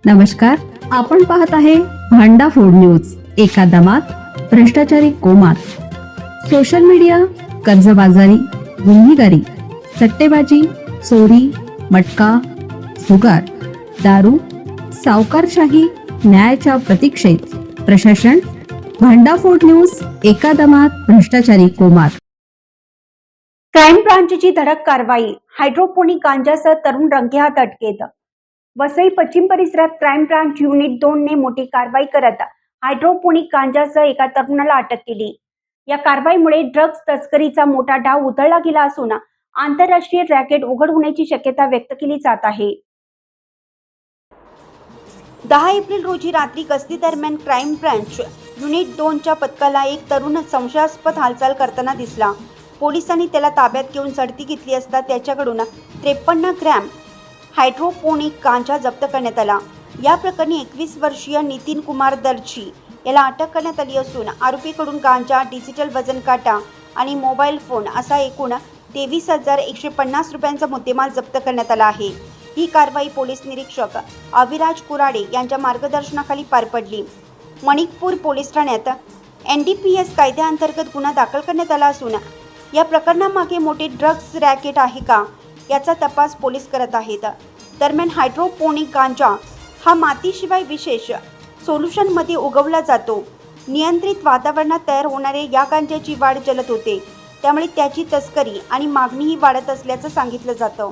नमस्कार, आपण पाहत आहे भांडा फोड न्यूज. एका दमात भ्रष्टाचारी कोमात. सोशल मीडिया, कर्जबाजारी, गुन्हेगारी, सट्टेबाजी, चोरी, मटका, जुगार, दारू, सावकारशाही, न्यायाच्या प्रतीक्षेत प्रशासन. भांडाफोड न्यूज. एका दमात भ्रष्टाचारी कोमात. क्राईम ब्रांचची धडक कारवाई. हायड्रोपोनिक गांजासह तरुण रंगेहात अटकेत. वसई पश्चिम परिसरात क्राईम ब्रांच युनिट 2 ने मोठी कारवाई करत हायड्रोपोनिक गांजासह एका तरुणाला अटक केली. या कारवाईमुळे ड्रग्ज तस्करीचा मोठा डाव उधळला गेला असून आंतरराष्ट्रीय रॅकेट उघड होण्याची शक्यता व्यक्त केली जात आहे. 10 एप्रिल रोजी रात्री गस्ती दरम्यान क्राईम ब्रांच युनिट 2 च्या पथकाला एक तरुण संशयास्पद हालचाल करताना दिसला. पोलिसांनी त्याला ताब्यात घेऊन झडती घेतली असता त्याच्याकडून 53 ग्रॅम हायड्रोपोनिक गांजा जप्त करण्यात आला. या प्रकरणी 21 वर्षीय नितीन कुमार दर्ची याला अटक करण्यात आली असून आरोपीकडून गांजा, डिजिटल वजन काटा आणि मोबाईल फोन असा एकूण 23,150 रुपयांचा मुद्देमाल जप्त करण्यात आला आहे. ही कारवाई पोलीस निरीक्षक अविराज कुराडे यांच्या मार्गदर्शनाखाली पार पडली. मणिकपूर पोलीस ठाण्यात NDPS कायद्याअंतर्गत गुन्हा दाखल करण्यात आला असून या प्रकरणामागे मोठे ड्रग्ज रॅकेट आहे का याचा तपास पोलीस करत आहेत. दरम्यान हायड्रोपोनिक गांजा हा मातीशिवाय विशेष सोल्युशनमध्ये उगवला जातो. नियंत्रित वातावरणात तयार होणारे या गांजाची वाढ जलद होते, त्यामुळे त्याची तस्करी आणि मागणीही वाढत असल्याचं सांगितलं जातं.